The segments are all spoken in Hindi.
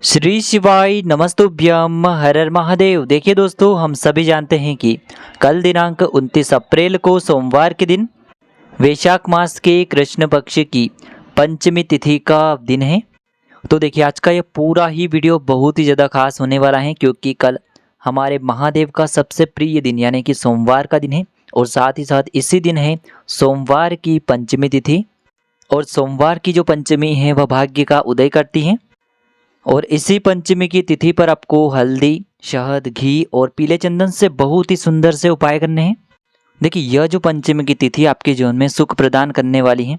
श्री शिवाय नमस्तुभ्यम हर हर महादेव। देखिए दोस्तों, हम सभी जानते हैं कि कल दिनांक 29 अप्रैल को सोमवार के दिन वैशाख मास के कृष्ण पक्ष की पंचमी तिथि का दिन है। तो देखिए, आज का ये पूरा ही वीडियो बहुत ही ज़्यादा खास होने वाला है, क्योंकि कल हमारे महादेव का सबसे प्रिय दिन यानी कि सोमवार का दिन है और साथ ही साथ इसी दिन है सोमवार की पंचमी तिथि। और सोमवार की जो पंचमी है वह भाग्य का उदय करती है। और इसी पंचमी की तिथि पर आपको हल्दी, शहद, घी और पीले चंदन से बहुत ही सुंदर से उपाय करने हैं। देखिए, यह जो पंचमी की तिथि आपके जीवन में सुख प्रदान करने वाली है,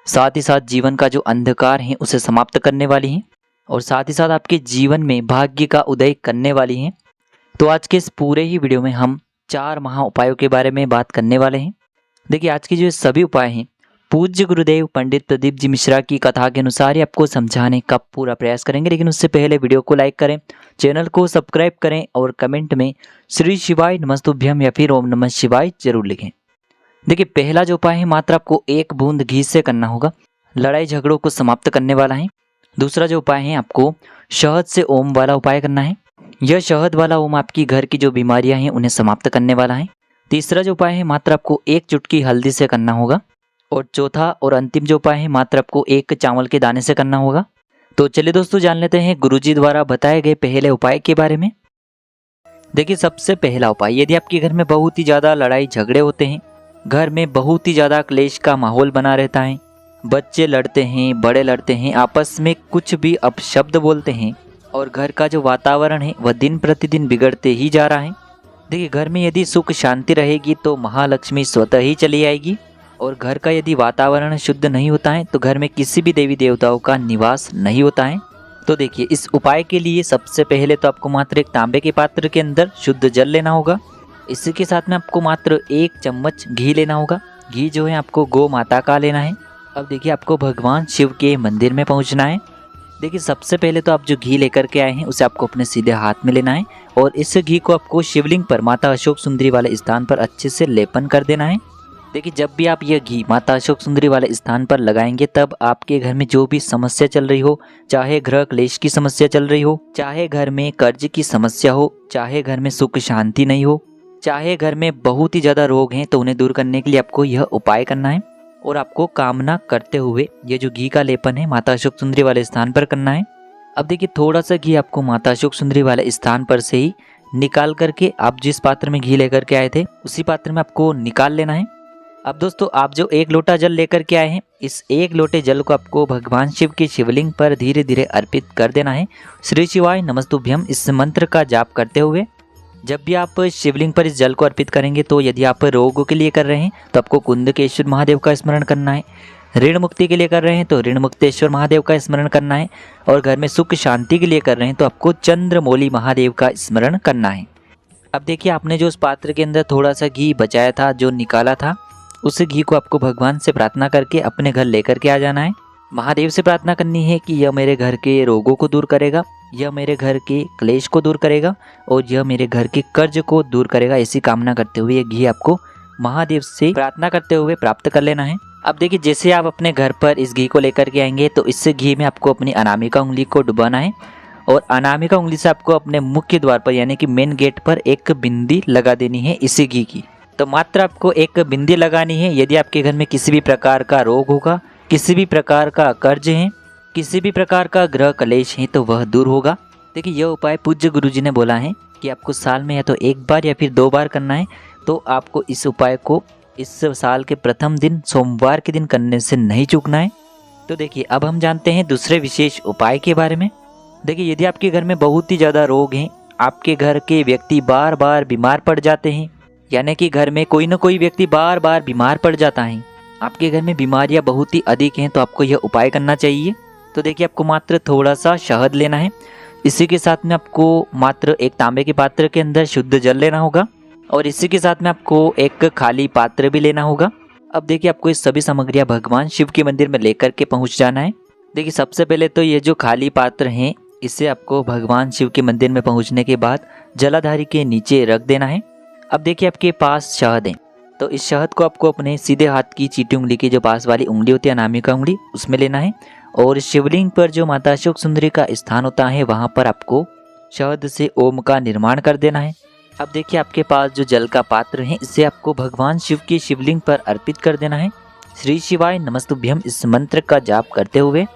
साथ ही साथ जीवन का जो अंधकार है उसे समाप्त करने वाली है और साथ ही साथ आपके जीवन में भाग्य का उदय करने वाली है। तो आज के इस पूरे ही वीडियो में हम 4 महा उपायों के बारे में बात करने वाले हैं। देखिए, आज के जो सभी उपाय हैं पूज्य गुरुदेव पंडित प्रदीप जी मिश्रा की कथा के अनुसार ही आपको समझाने का पूरा प्रयास करेंगे। लेकिन उससे पहले वीडियो को लाइक करें, चैनल को सब्सक्राइब करें और कमेंट में श्री शिवाय नमस्तुभ्यम या फिर ओम नमः शिवाय जरूर लिखें। देखिए, पहला जो उपाय है मात्र आपको 1 बूंद घी से करना होगा, लड़ाई झगड़ों को समाप्त करने वाला है। दूसरा जो उपाय है आपको शहद से ओम वाला उपाय करना है। यह शहद वाला ओम आपकी घर की जो बीमारियां हैं उन्हें समाप्त करने वाला है। तीसरा जो उपाय है मात्र आपको 1 चुटकी हल्दी से करना होगा। और चौथा और अंतिम जो उपाय है मात्र आपको 1 चावल के दाने से करना होगा। तो चलिए दोस्तों, जान लेते हैं गुरुजी द्वारा बताए गए पहले उपाय के बारे में। देखिए, सबसे पहला उपाय, यदि आपके घर में बहुत ही ज़्यादा लड़ाई झगड़े होते हैं, घर में बहुत ही ज़्यादा क्लेश का माहौल बना रहता है, बच्चे लड़ते हैं, बड़े लड़ते हैं, आपस में कुछ भी अपशब्द बोलते हैं और घर का जो वातावरण है वह दिन प्रतिदिन बिगड़ते ही जा रहा है। देखिए, घर में यदि सुख शांति रहेगी तो महालक्ष्मी स्वतः ही चली आएगी। और घर का यदि वातावरण शुद्ध नहीं होता है तो घर में किसी भी देवी देवताओं का निवास नहीं होता है। तो देखिए, इस उपाय के लिए सबसे पहले तो आपको मात्र एक तांबे के पात्र के अंदर शुद्ध जल लेना होगा। इसी के साथ में आपको मात्र 1 चम्मच घी लेना होगा। घी जो है आपको गौ माता का लेना है। अब देखिए, आपको भगवान शिव के मंदिर में पहुंचना है। देखिए, सबसे पहले तो आप जो घी लेकर के आए हैं उसे आपको अपने सीधे हाथ में लेना है और इस घी को आपको शिवलिंग पर माता अशोक सुंदरी वाले स्थान पर अच्छे से लेपन कर देना है। देखिए, जब भी आप यह घी माता अशोक सुंदरी वाले स्थान पर लगाएंगे तब आपके घर में जो भी समस्या चल रही हो, चाहे गृह क्लेश की समस्या चल रही हो, चाहे घर में कर्ज की समस्या हो, चाहे घर में सुख शांति नहीं हो, चाहे घर में बहुत ही ज़्यादा रोग हैं, तो उन्हें दूर करने के लिए आपको यह उपाय करना है। और आपको कामना करते हुए ये जो घी का लेपन है माता अशोक सुंदरी वाले स्थान पर करना है। अब देखिए, थोड़ा सा घी आपको माता अशोक सुंदरी वाले स्थान पर से ही निकाल करके आप जिस पात्र में घी लेकर के आए थे उसी पात्र में आपको निकाल लेना है। अब दोस्तों, आप जो 1 लोटा जल लेकर के आए हैं, इस 1 लोटे जल को आपको भगवान शिव की शिवलिंग पर धीरे धीरे अर्पित कर देना है। श्री शिवाय नमस्तुभ्यम इस मंत्र का जाप करते हुए। जब भी आप शिवलिंग पर इस जल को अर्पित करेंगे तो यदि आप रोगों के लिए कर रहे हैं तो आपको कुंदकेश्वर महादेव का स्मरण करना है। ऋण मुक्ति के लिए कर रहे हैं तो ऋण मुक्तेश्वर महादेव का स्मरण करना है। और घर में सुख शांति के लिए कर रहे हैं तो आपको चंद्रमौली महादेव का स्मरण करना है। अब देखिए, आपने जो उस पात्र के अंदर थोड़ा सा घी बचाया था, जो निकाला था, उस घी को आपको भगवान से प्रार्थना करके अपने घर लेकर के आ जाना है। महादेव से प्रार्थना करनी है कि यह मेरे घर के रोगों को दूर करेगा, यह मेरे घर के क्लेश को दूर करेगा और यह मेरे घर के कर्ज को दूर करेगा। ऐसी कामना करते हुए ये घी आपको महादेव से प्रार्थना करते हुए प्राप्त कर लेना है। अब देखिए, जैसे आप अपने घर पर इस घी को लेकर के आएंगे तो इस घी में आपको अपनी अनामिका उंगली को डुबाना है और अनामिका उंगली से आपको अपने मुख्य द्वार पर यानी कि मेन गेट पर एक बिंदी लगा देनी है इसी घी की। तो मात्र आपको एक बिंदी लगानी है। यदि आपके घर में किसी भी प्रकार का रोग होगा, किसी भी प्रकार का कर्ज है, किसी भी प्रकार का ग्रह क्लेश है तो वह दूर होगा। देखिए, यह उपाय पूज्य गुरुजी ने बोला है कि आपको साल में या तो 1 बार या फिर 2 बार करना है। तो आपको इस उपाय को इस साल के प्रथम दिन सोमवार के दिन करने से नहीं चूकना है। तो देखिए, अब हम जानते हैं दूसरे विशेष उपाय के बारे में। देखिए, यदि आपके घर में बहुत ही ज़्यादा रोग हैं, आपके घर के व्यक्ति बार बार बीमार पड़ जाते हैं, यानी कि घर में कोई ना कोई व्यक्ति बार बार बीमार पड़ जाता है, आपके घर में बीमारियां बहुत ही अधिक हैं, तो आपको यह उपाय करना चाहिए। तो देखिए, आपको मात्र थोड़ा सा शहद लेना है। इसी के साथ में आपको मात्र एक तांबे के पात्र के अंदर शुद्ध जल लेना होगा और इसी के साथ में आपको एक खाली पात्र भी लेना होगा। अब देखिए, आपको ये सभी सामग्रियां भगवान शिव के मंदिर में लेकर के पहुंच जाना है। देखिए, सबसे पहले तो ये जो खाली पात्र हैं इसे आपको भगवान शिव के मंदिर में पहुँचने के बाद जलाधारी के नीचे रख देना है। अब देखिए, आपके पास शहद है तो इस शहद को आपको अपने सीधे हाथ की चीटी उंगली की जो पास वाली उंगली होती है अनामिका उंगली, उसमें लेना है और शिवलिंग पर जो माता अशोक सुंदरी का स्थान होता है वहाँ पर आपको शहद से ओम का निर्माण कर देना है। अब देखिए आपके पास जो जल का पात्र है इसे आपको भगवान शिव की शिवलिंग पर अर्पित कर देना है। श्री शिवाय नमस्तुभ्यम इस मंत्र का जाप करते हुए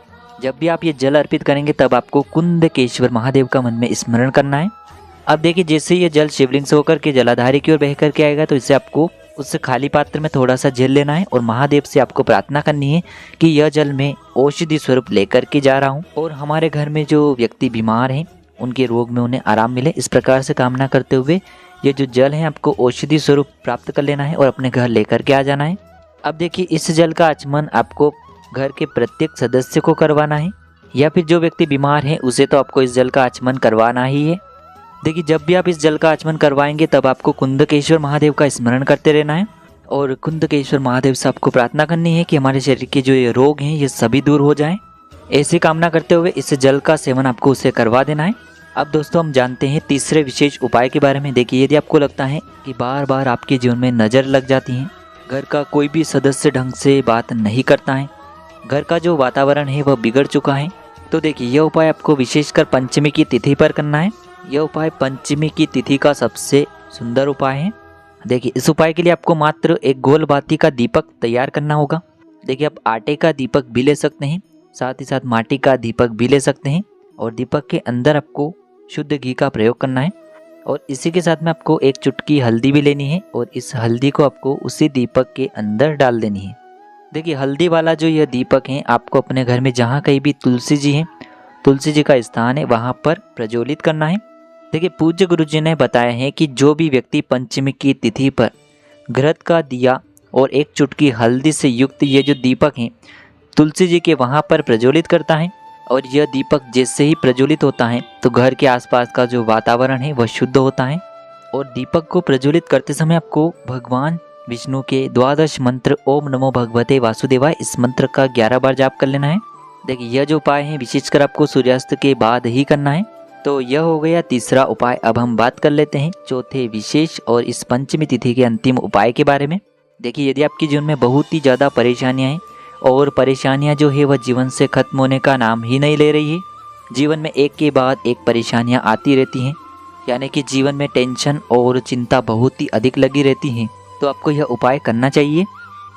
जब भी आप ये जल अर्पित करेंगे तब आपको कुंदकेश्वर महादेव का मन में स्मरण करना है। अब देखिए जैसे ये जल शिवलिंग से होकर के जलाधारी की ओर बह करके आएगा तो इसे आपको उस खाली पात्र में थोड़ा सा जल लेना है और महादेव से आपको प्रार्थना करनी है कि यह जल मैं औषधि स्वरूप लेकर के जा रहा हूँ और हमारे घर में जो व्यक्ति बीमार हैं उनके रोग में उन्हें आराम मिले। इस प्रकार से कामना करते हुए ये जो जल है आपको औषधि स्वरूप प्राप्त कर लेना है और अपने घर लेकर के आ जाना है। अब देखिए इस जल का आचमन आपको घर के प्रत्येक सदस्य को करवाना है या फिर जो व्यक्ति बीमार है उसे तो आपको इस जल का आचमन करवाना ही है। देखिए जब भी आप इस जल का आचमन करवाएंगे तब आपको कुंदकेश्वर महादेव का स्मरण करते रहना है और कुंदकेश्वर महादेव से आपको प्रार्थना करनी है कि हमारे शरीर के जो ये रोग हैं ये सभी दूर हो जाएं। ऐसी कामना करते हुए इस जल का सेवन आपको उसे करवा देना है। अब दोस्तों हम जानते हैं तीसरे विशेष उपाय के बारे में। देखिए यदि आपको लगता है कि बार बार आपके जीवन में नज़र लग जाती है, घर का कोई भी सदस्य ढंग से बात नहीं करता है, घर का जो वातावरण है वह बिगड़ चुका है, तो देखिए यह उपाय आपको विशेषकर पंचमी की तिथि पर करना है। यह उपाय पंचमी की तिथि का सबसे सुंदर उपाय है। देखिए इस उपाय के लिए आपको मात्र एक गोल बाती का दीपक तैयार करना होगा। देखिए आप आटे का दीपक भी ले सकते हैं, साथ ही साथ माटी का दीपक भी ले सकते हैं और दीपक के अंदर आपको शुद्ध घी का प्रयोग करना है और इसी के साथ में आपको एक चुटकी हल्दी भी लेनी है और इस हल्दी को आपको उसी दीपक के अंदर डाल देनी है। देखिए हल्दी वाला जो यह दीपक है आपको अपने घर में जहाँ कहीं भी तुलसी जी हैं, तुलसी जी का स्थान है, वहाँ पर प्रज्वलित करना है। देखिए पूज्य गुरु जी ने बताया है कि जो भी व्यक्ति पंचमी की तिथि पर घृत का दिया और एक चुटकी हल्दी से युक्त ये जो दीपक है तुलसी जी के वहाँ पर प्रज्वलित करता है और यह दीपक जैसे ही प्रज्वलित होता है तो घर के आसपास का जो वातावरण है वह शुद्ध होता है। और दीपक को प्रज्वलित करते समय आपको भगवान विष्णु के 12 मंत्र ओम नमो भगवते वासुदेवाय इस मंत्र का 11 बार जाप कर लेना है। देखिए यह जो उपाय है विशेषकर आपको सूर्यास्त के बाद ही करना है। तो यह हो गया तीसरा उपाय। अब हम बात कर लेते हैं चौथे विशेष और इस पंचमी तिथि के अंतिम उपाय के बारे में। देखिए यदि आपके जीवन में बहुत ही ज़्यादा परेशानियाँ हैं और परेशानियाँ जो है वह जीवन से खत्म होने का नाम ही नहीं ले रही है, जीवन में एक के बाद एक परेशानियाँ आती रहती हैं, यानी कि जीवन में टेंशन और चिंता बहुत ही अधिक लगी रहती हैं, तो आपको यह उपाय करना चाहिए।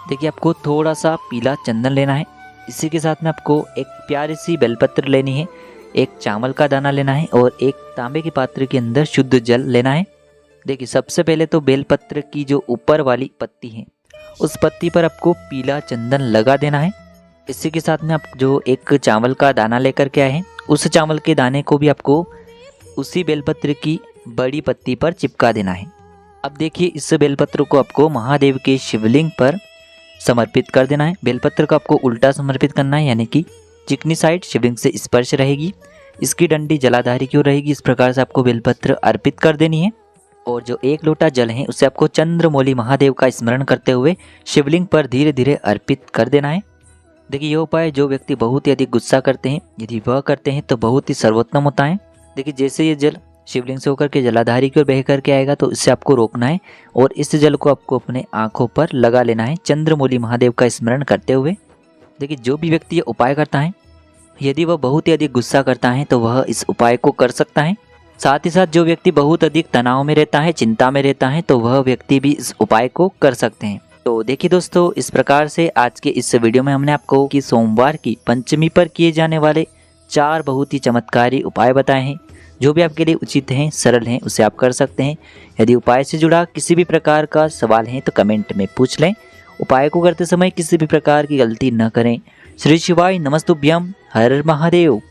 देखिए आपको थोड़ा सा पीला चंदन लेना है, इसी के साथ में आपको एक प्यारी सी बेलपत्र लेनी है, एक चावल का दाना लेना है और एक तांबे के पात्र के अंदर शुद्ध जल लेना है। देखिए सबसे पहले तो बेलपत्र की जो ऊपर वाली पत्ती है उस पत्ती पर आपको पीला चंदन लगा देना है। इसी के साथ में आप जो एक चावल का दाना लेकर के आए हैं उस चावल के दाने को भी आपको उसी बेलपत्र की बड़ी पत्ती पर चिपका देना है। अब देखिए इस बेलपत्र को आपको महादेव के शिवलिंग पर समर्पित कर देना है। बेलपत्र को आपको उल्टा समर्पित करना है, यानी कि चिकनी साइड शिवलिंग से स्पर्श रहेगी, इसकी डंडी जलाधारी की ओर रहेगी। इस प्रकार से आपको बेलपत्र अर्पित कर देनी है और जो एक लोटा जल है उसे आपको चंद्रमौली महादेव का स्मरण करते हुए शिवलिंग पर धीरे धीरे अर्पित कर देना है। देखिए यह उपाय जो व्यक्ति बहुत ही अधिक गुस्सा करते हैं यदि वह करते हैं तो बहुत ही सर्वोत्तम होता है। देखिए जैसे ये जल शिवलिंग से होकर के जलाधारी की ओर बह करके आएगा तो इससे आपको रोकना है और इस जल को आपको अपने आँखों पर लगा लेना है चंद्रमौली महादेव का स्मरण करते हुए। देखिए जो भी व्यक्ति ये उपाय करता है यदि वह बहुत ही अधिक गुस्सा करता है तो वह इस उपाय को कर सकता है। साथ ही साथ जो व्यक्ति बहुत अधिक तनाव में रहता है, चिंता में रहता है, तो वह व्यक्ति भी इस उपाय को कर सकते हैं। तो देखिए दोस्तों इस प्रकार से आज के इस वीडियो में हमने आपको कि सोमवार की पंचमी पर किए जाने वाले 4 बहुत ही चमत्कारी उपाय बताए हैं। जो भी आपके लिए उचित हैं, सरल हैं, उसे आप कर सकते हैं। यदि उपाय से जुड़ा किसी भी प्रकार का सवाल है तो कमेंट में पूछ लें। उपाय को करते समय किसी भी प्रकार की गलती न करें। श्री शिवाय नमस्तुभ्यम। हर हर महादेव।